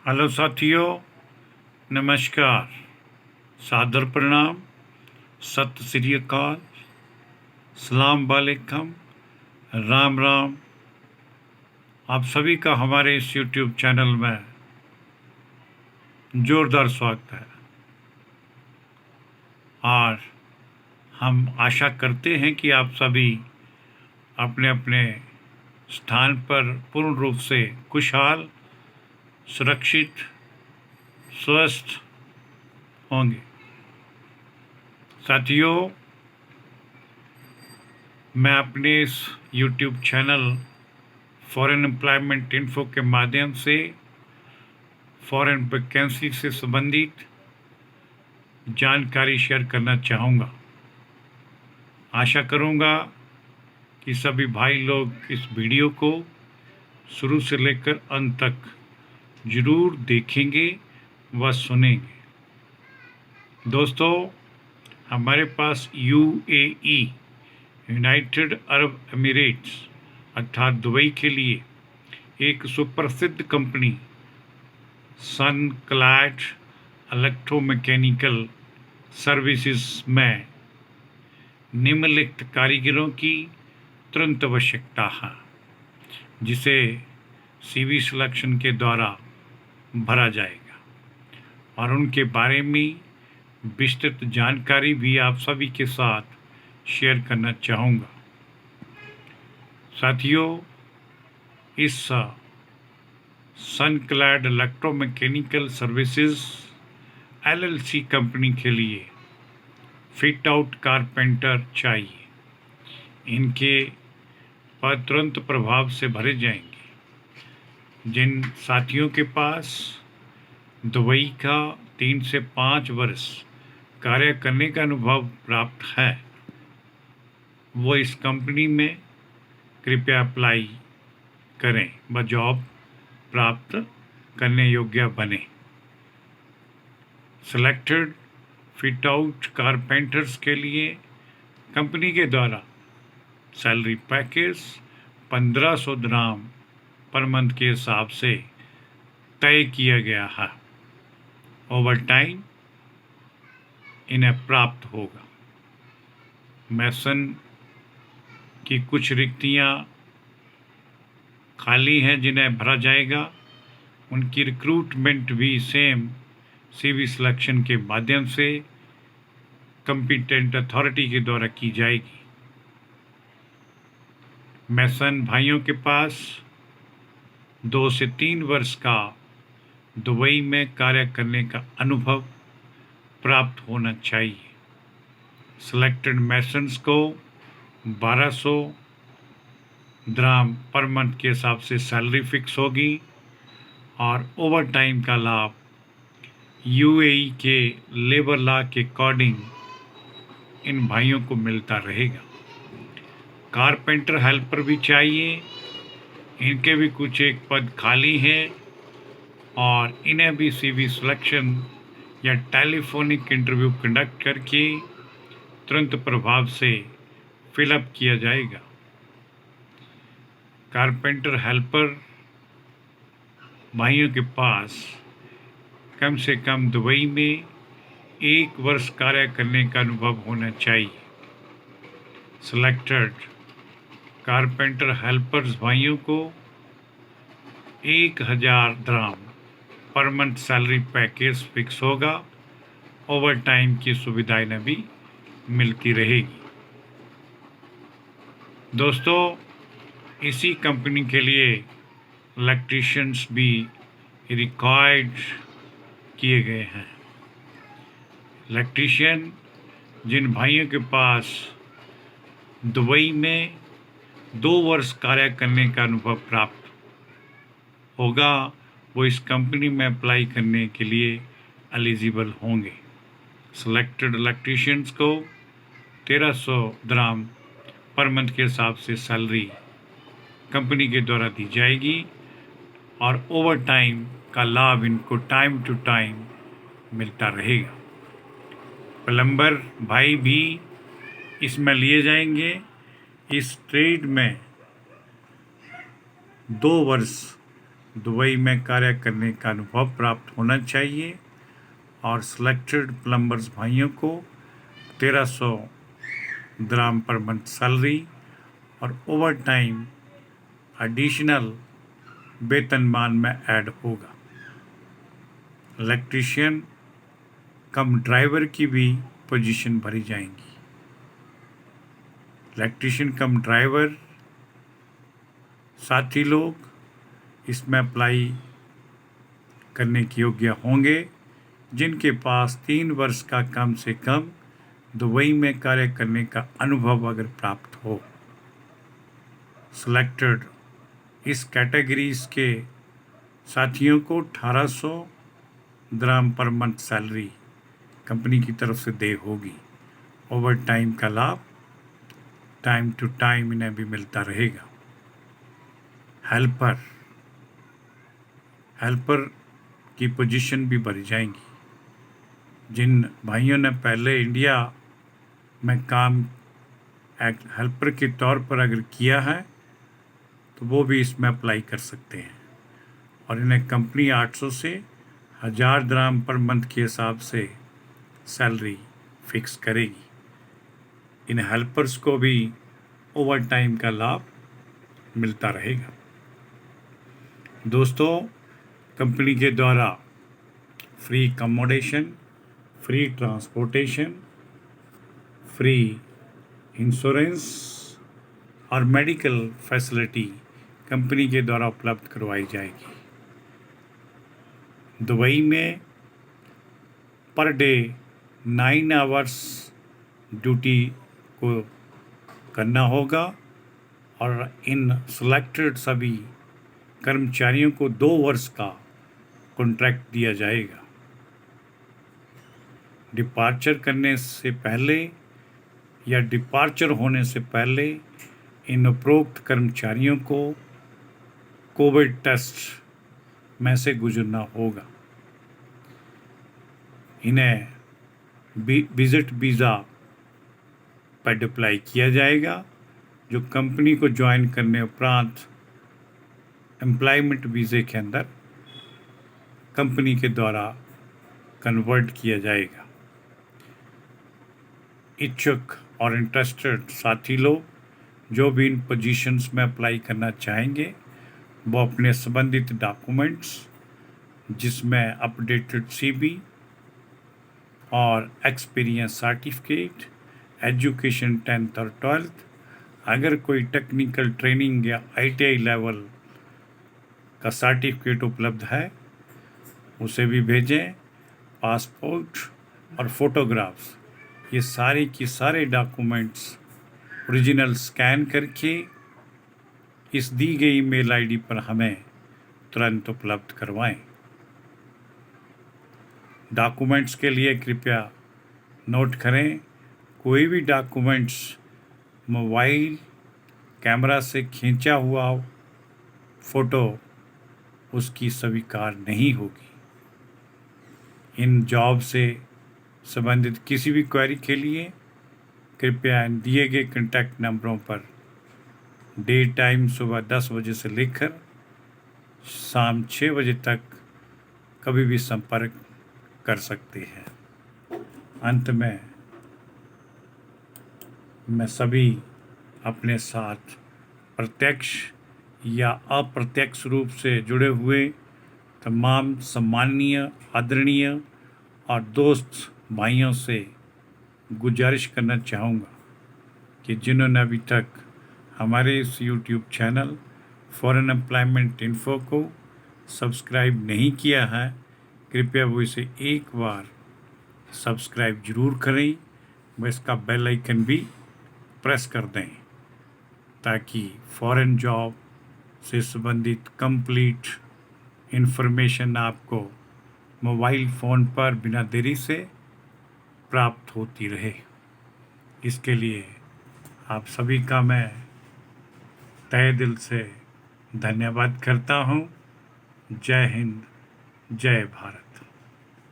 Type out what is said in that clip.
Hello साथियों, नमस्कार, सादर प्रणाम, सत श्री अकाल, सलाम वालेकुम, राम राम। आप सभी का हमारे इस यूट्यूब चैनल में जोरदार स्वागत है। और हम आशा करते हैं कि आप सभी अपने अपने स्थान पर पूर्ण रूप से खुशहाल, सुरक्षित, स्वस्थ होंगे। साथियों, मैं अपने इस YouTube channel foreign employment info के माध्यम से फॉरेन वैकेंसी से संबंधित जानकारी शेयर करना चाहूँगा। आशा करूँगा कि सभी भाई लोग इस वीडियो को शुरू से लेकर अंत तक ज़रूर देखेंगे व सुनेंगे। दोस्तों, हमारे पास यूएई, यूनाइटेड अरब एमिरेट्स अर्थात दुबई के लिए एक सुप्रसिद्ध कंपनी सनक्लाड इलेक्ट्रोमैकेनिकल सर्विसेज में निम्नलिखित कारीगरों की तुरंत आवश्यकता है, जिसे सीवी सिलेक्शन के द्वारा भरा जाएगा। और उनके बारे में विस्तृत जानकारी भी आप सभी के साथ शेयर करना चाहूँगा। साथियों, इस सनक्लाड इलेक्ट्रोमैकेनिकल सर्विसेज एलएलसी कंपनी के लिए फिट आउट कारपेंटर चाहिए। इनके पद तुरंत प्रभाव से भरे जाएंगे। जिन साथियों के पास दुबई का 3 से 5 वर्ष कार्य करने का अनुभव प्राप्त है, वो इस कंपनी में कृपया अप्लाई करें व जॉब प्राप्त करने योग्य बने। सिलेक्टेड फिट आउट कारपेंटर्स के लिए कंपनी के द्वारा सैलरी पैकेज 1500 दिरहम पर मंथ के हिसाब से तय किया गया है। ओवर टाइम इन्हें प्राप्त होगा। मैसन की कुछ रिक्तियां खाली हैं जिन्हें भरा जाएगा। उनकी रिक्रूटमेंट भी सेम सीवी सिलेक्शन के माध्यम से कंपिटेंट अथॉरिटी के द्वारा की जाएगी। मैसन भाइयों के पास 2 से 3 वर्ष का दुबई में कार्य करने का अनुभव प्राप्त होना चाहिए। सिलेक्टेड मैसन्स को 1200 दिरहम पर मंथ के हिसाब से सैलरी फिक्स होगी और ओवर टाइम का लाभ यूएई के लेबर लॉ के अकॉर्डिंग इन भाइयों को मिलता रहेगा। कारपेंटर हेल्पर भी चाहिए। इनके भी कुछ एक पद खाली हैं और इन्हें भी सीवी सिलेक्शन या टेलीफोनिक इंटरव्यू कंडक्ट करके तुरंत प्रभाव से फिलअप किया जाएगा। कारपेंटर हेल्पर भाइयों के पास कम से कम दुबई में 1 वर्ष कार्य करने का अनुभव होना चाहिए। सिलेक्टेड कारपेंटर हेल्पर्स भाइयों को 1000 दिरहम पर मंथ सैलरी पैकेज फिक्स होगा। ओवर टाइम की सुविधाएं भी मिलती रहेगी। दोस्तों, इसी कंपनी के लिए इलेक्ट्रीशियंस भी रिक्वायर्ड किए गए हैं। इलेक्ट्रीशियन जिन भाइयों के पास दुबई में 2 वर्ष कार्य करने का अनुभव प्राप्त होगा, वो इस कंपनी में अप्लाई करने के लिए एलिजिबल होंगे। सिलेक्टेड इलेक्ट्रीशियंस को 1300 दिरहम पर मंथ के हिसाब से सैलरी कंपनी के द्वारा दी जाएगी और ओवर टाइम का लाभ इनको टाइम टू टाइम मिलता रहेगा। प्लम्बर भाई भी इसमें लिए जाएंगे। इस ट्रेड में 2 वर्ष दुबई में कार्य करने का अनुभव प्राप्त होना चाहिए और सिलेक्टेड प्लम्बर्स भाइयों को 1300 dirham पर मंथ सैलरी और ओवर टाइम एडिशनल वेतनमान में ऐड होगा। इलेक्ट्रीशियन कम ड्राइवर की भी पोजीशन भरी जाएंगी। इलेक्ट्रीशियन कम ड्राइवर साथी लोग इसमें अप्लाई करने के योग्य होंगे जिनके पास 3 वर्ष का कम से कम दुबई में कार्य करने का अनुभव अगर प्राप्त हो। सिलेक्टेड इस कैटेगरीज के साथियों को 1800 dirham पर मंथ सैलरी कंपनी की तरफ से दे होगी। ओवर टाइम का लाभ टाइम टू टाइम इन्हें भी मिलता रहेगा। हेल्पर की पोजीशन भी बढ़ जाएंगी। जिन भाइयों ने पहले इंडिया में काम हेल्पर के तौर पर अगर किया है तो वो भी इसमें अप्लाई कर सकते हैं और इन्हें कंपनी 800 से 1000 dirham पर मंथ के हिसाब से सैलरी फिक्स करेगी। इन हेल्पर्स को भी ओवर टाइम का लाभ मिलता रहेगा। दोस्तों, कंपनी के द्वारा free accommodation, free transportation, free insurance और मेडिकल फैसिलिटी कंपनी के द्वारा उपलब्ध करवाई जाएगी। दुबई में पर डे 9 आवर्स ड्यूटी को करना होगा और इन सिलेक्टेड सभी कर्मचारियों को 2 वर्ष का कॉन्ट्रैक्ट दिया जाएगा। डिपार्चर करने से पहले या डिपार्चर होने से पहले इन उपरोक्त कर्मचारियों को कोविड टेस्ट में से गुजरना होगा। इन्हें विजिट वीज़ा पर अप्लाई किया जाएगा जो कंपनी को ज्वाइन करने उपरांत एम्प्लॉयमेंट वीज़े के अंदर कंपनी के द्वारा कन्वर्ट किया जाएगा। इच्छुक और इंटरेस्टेड साथी लोग जो भी इन पोजीशंस में अप्लाई करना चाहेंगे वो अपने संबंधित डॉक्यूमेंट्स जिसमें अपडेटेड CV और एक्सपीरियंस सर्टिफिकेट, एजुकेशन 10th और 12th, अगर कोई टेक्निकल ट्रेनिंग या ITI लेवल का सर्टिफिकेट उपलब्ध है उसे भी भेजें। पासपोर्ट और फोटोग्राफ्स ये सारे की सारे डॉक्यूमेंट्स ओरिजिनल स्कैन करके इस दी गई ईमेल ID पर हमें तुरंत उपलब्ध करवाएं। डॉक्यूमेंट्स के लिए कृपया नोट करें, कोई भी डॉक्यूमेंट्स मोबाइल कैमरा से खींचा हुआ फ़ोटो उसकी स्वीकार नहीं होगी। इन जॉब से संबंधित किसी भी क्वेरी के लिए कृपया दिए गए कॉन्टैक्ट नंबरों पर डे टाइम सुबह 10 बजे से लेकर शाम 6 बजे तक कभी भी संपर्क कर सकते हैं। अंत में मैं सभी अपने साथ प्रत्यक्ष या अप्रत्यक्ष रूप से जुड़े हुए तमाम सम्माननीय, आदरणीय और दोस्त भाइयों से गुजारिश करना चाहूँगा कि जिन्होंने अभी तक हमारे इस YouTube channel foreign employment info को सब्सक्राइब नहीं किया है, कृपया वो इसे एक बार सब्सक्राइब ज़रूर करें व इसका बेल आइकन भी प्रेस कर दें ताकि फॉरेन जॉब से संबंधित कंप्लीट इन्फॉर्मेशन आपको मोबाइल फ़ोन पर बिना देरी से प्राप्त होती रहे। इसके लिए आप सभी का मैं तहे दिल से धन्यवाद करता हूँ। जय हिंद, जय भारत।